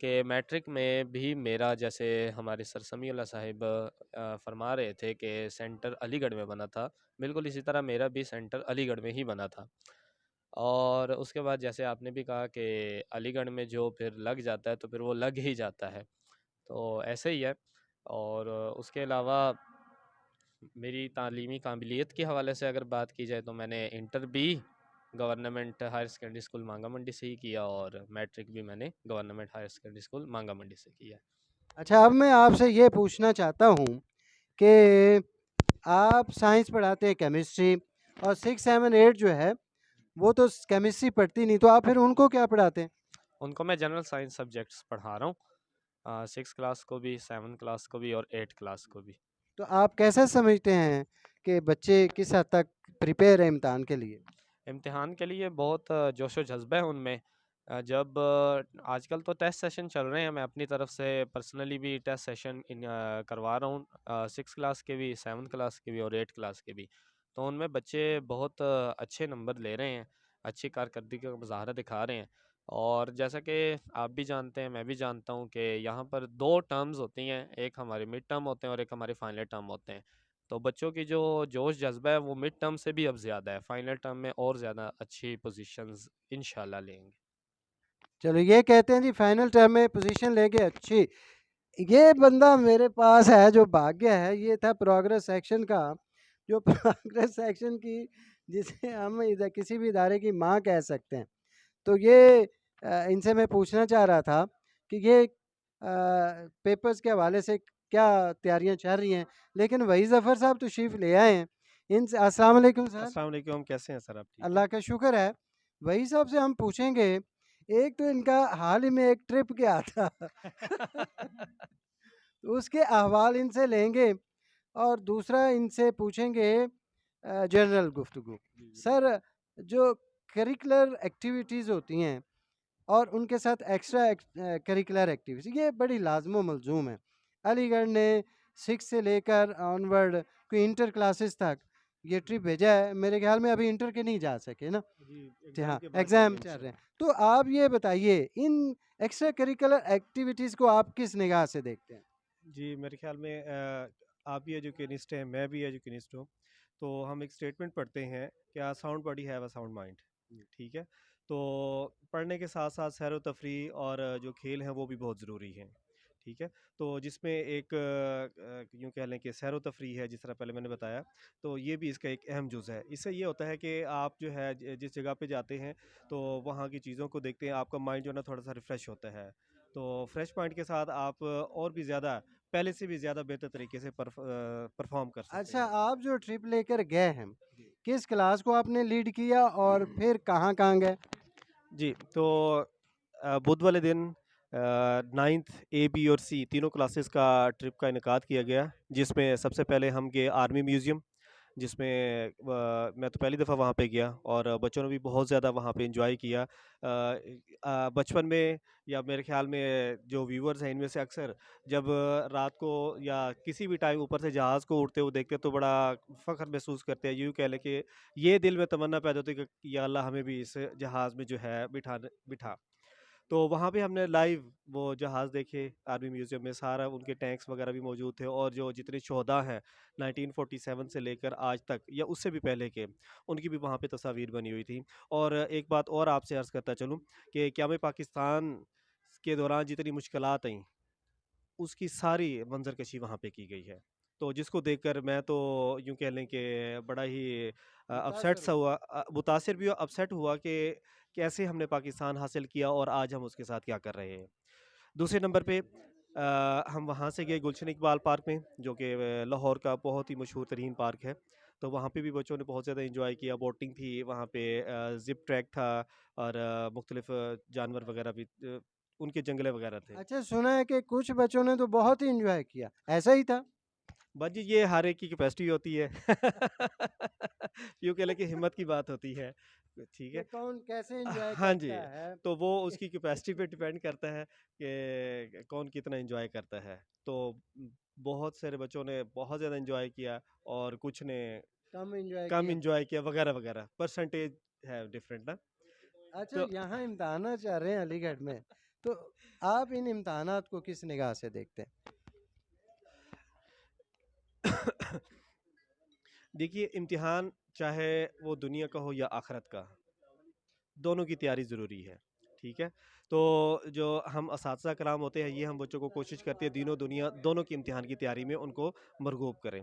کہ میٹرک میں بھی میرا جیسے ہمارے سر سمیع اللہ صاحب فرما رہے تھے کہ سینٹر علی گڑھ میں بنا تھا، بالکل اسی طرح میرا بھی سینٹر علی گڑھ میں ہی بنا تھا. اور اس کے بعد جیسے آپ نے بھی کہا کہ علی گڑھ میں جو پھر لگ جاتا ہے تو پھر وہ لگ ہی جاتا ہے، تو ایسے ہی ہے. اور اس کے علاوہ میری تعلیمی قابلیت کے حوالے سے اگر بات کی جائے تو میں نے انٹر بھی گورنمنٹ ہائر سیکنڈری اسکول مانگا منڈی سے ہی کیا، اور میٹرک بھی میں نے گورنمنٹ ہائر سیکنڈری اسکول مانگا منڈی سے کیا. اچھا، اب میں آپ سے یہ پوچھنا چاہتا ہوں کہ آپ سائنس پڑھاتے ہیں، کیمسٹری، اور 6 7 8 جو ہے وہ تو کیمسٹری پڑھتی نہیں، تو آپ پھر ان کو کیا پڑھاتے ہیں؟ ان کو میں جنرل سائنس سبجیکٹس پڑھا رہا ہوں، 6 کلاس کو بھی، 7 کلاس کو بھی اور 8 کلاس کو بھی. تو آپ کیسا سمجھتے ہیں کہ بچے کس حد تک پریپیئر ہیں امتحان کے لیے؟ امتحان کے لیے بہت جوش و جذبہ ہے ان میں. جب آج کل تو ٹیسٹ سیشن چل رہے ہیں، میں اپنی طرف سے پرسنلی بھی ٹیسٹ سیشن کروا رہا ہوں، 6 کلاس کے بھی، 7 کلاس کے بھی اور 8 کلاس کے بھی. تو ان میں بچے بہت اچھے نمبر لے رہے ہیں، اچھی کارکردگی کا مظاہرہ دکھا رہے ہیں. اور جیسا کہ آپ بھی جانتے ہیں، میں بھی جانتا ہوں کہ یہاں پر 2 ٹرمز ہوتی ہیں، ایک ہمارے مڈ ٹرم ہوتے ہیں اور ایک ہمارے فائنل ٹرم ہوتے ہیں. تو بچوں کی جو جوش جذبہ ہے وہ مڈ ٹرم سے بھی اب زیادہ ہے، فائنل ٹرم میں اور زیادہ اچھی پوزیشنز انشاءاللہ لیں گے. چلو، یہ کہتے ہیں جی فائنل ٹرم میں پوزیشن لے کے اچھی. یہ بندہ میرے پاس ہے جو بھاگ گیا ہے، یہ تھا پروگرس سیکشن کا، جو پروگرس سیکشن کی جسے ہم کسی بھی ادارے کی ماں کہہ سکتے ہیں. تو یہ ان سے میں پوچھنا چاہ رہا تھا کہ یہ پیپرز کے حوالے سے کیا تیاریاں چل رہی ہیں. لیکن وحید ظفر صاحب تشریف لے آئے ہیں. ان سے السلام علیکم سر. السلام علیکم، کیسے ہیں سر آپ؟ ٹھیک ہے، اللہ کا شکر ہے. وحید صاحب سے ہم پوچھیں گے، ایک تو ان کا حال ہی میں ایک ٹرپ گیا تھا تو اس کے احوال ان سے لیں گے، اور دوسرا ان سے پوچھیں گے جنرل گفتگو. سر، جو کریکولر ایکٹیویٹیز ہوتی ہیں اور ان کے ساتھ ایکسٹرا کریکولر ایکٹیویٹیز، یہ بڑی لازم و ملزوم ہے. علی گڑھ نے 6 سے لے کر آنورڈ کوئی انٹر کلاسز تک یہ ٹرپ بھیجا ہے. میرے خیال میں ابھی انٹر کے نہیں جا سکے نا. ہاں، ایگزام چل رہے ہیں. تو آپ یہ بتائیے، ان ایکسٹرا کریکولر ایکٹیویٹیز کو آپ کس نگاہ سے دیکھتے ہیں؟ جی میرے خیال میں آپ بھی ایجوکینسٹ ہیں، میں بھی ایجوکینسٹ ہوں. تو ہم ایک اسٹیٹمنٹ پڑھتے ہیں کہ sound body have a sound mind. ٹھیک ہے، تو پڑھنے کے ساتھ ساتھ سیر و تفریح اور جو کھیل ہیں وہ بھی بہت ضروری ہیں. ٹھیک ہے، تو جس میں ایک یوں کہہ لیں کہ سیر و تفریح ہے، جس طرح پہلے میں نے بتایا، تو یہ بھی اس کا ایک اہم جز ہے. اس سے یہ ہوتا ہے کہ آپ جو ہے جس جگہ پہ جاتے ہیں تو وہاں کی چیزوں کو دیکھتے ہیں، آپ کا مائنڈ جو ہے نا تھوڑا سا ریفریش ہوتا ہے. تو فریش مائنڈ کے ساتھ آپ اور بھی زیادہ، پہلے سے بھی زیادہ بہتر طریقے سے پرفارم کر سکتے ہیں. اچھا، آپ جو ٹرپ لے کر گئے ہیں، جی کس کلاس کو آپ نے لیڈ کیا اور پھر کہاں کہاں گئے؟ جی، تو بدھ والے دن 9th A B اور C تینوں کلاسز کا ٹرپ کا انعقاد کیا گیا، جس میں سب سے پہلے ہم گئے آرمی میوزیم، جس میں میں تو پہلی دفعہ وہاں پہ گیا اور بچوں نے بھی بہت زیادہ وہاں پہ انجوائے کیا. بچپن میں یا میرے خیال میں جو ویورز ہیں ان میں سے اکثر جب رات کو یا کسی بھی ٹائم اوپر سے جہاز کو اڑتے ہوئے دیکھتے تو بڑا فخر محسوس کرتے ہیں. یوں کہہ لیں کہ یہ دل میں تمنا پیدا ہوتی ہے کہ یا اللہ ہمیں بھی اس جہاز میں جو ہے بٹھا. تو وہاں پہ ہم نے لائیو وہ جہاز دیکھے آرمی میوزیم میں، سارا ان کے ٹینکس وغیرہ بھی موجود تھے، اور جو جتنے شہدا ہیں 1947 سے لے کر آج تک یا اس سے بھی پہلے کے، ان کی بھی وہاں پہ تصاویر بنی ہوئی تھی. اور ایک بات اور آپ سے عرض کرتا چلوں کہ قیام پاکستان کے دوران جتنی مشکلات آئیں اس کی ساری منظر کشی وہاں پہ کی گئی ہے. تو جس کو دیکھ کر میں تو یوں کہہ لیں کہ بڑا ہی اپسیٹ سا ہوا، متاثر بھی ہوا، اپسیٹ ہوا کہ کیسے ہم نے پاکستان حاصل کیا اور آج ہم اس کے ساتھ کیا کر رہے ہیں. دوسرے نمبر پہ ہم وہاں سے گئے گلشن اقبال پارک میں، جو کہ لاہور کا بہت ہی مشہور ترین پارک ہے. تو وہاں پہ بھی بچوں نے بہت زیادہ انجوائے کیا. بوٹنگ تھی وہاں پہ، زپ ٹریک تھا، اور مختلف جانور وغیرہ بھی، ان کے جنگلے وغیرہ تھے. اچھا، سنا ہے کہ کچھ بچوں نے تو بہت ہی انجوائے کیا، ایسا ہی تھا؟ بس جی، یہ ہر ایک کی کیپیسٹی ہوتی ہے یوں کہہ لیں کہ ہمت کی بات ہوتی ہے. ٹھیک ہے، کہ کون کیسے انجوائے ہاں جی، کرتا ہے. تو وہ اس کی کیپیسٹی پہ ڈیپینڈ کرتا ہے کہ کون کتنا انجوائے کرتا ہے. تو بہت سارے بچوں نے بہت زیادہ انجوائے کیا اور کچھ نے کم انجوائے کم کیا. انجوائے کیا وغیرہ وغیرہ، پرسنٹیج ہے ڈفرینٹ نا. اچھا، تو یہاں امتحانات چل رہے ہیں علی گڑھ میں، تو آپ ان امتحانات کو کس نگاہ سے دیکھتے ہیں؟ دیکھیے امتحان چاہے وہ دنیا کا ہو یا آخرت کا، دونوں کی تیاری ضروری ہے، ٹھیک ہے؟ تو جو ہم اساتذہ کرام ہوتے ہیں یہ ہم بچوں کو کوشش کرتے ہیں دینوں دنیا دونوں کی امتحان کی تیاری میں ان کو مرغوب کریں.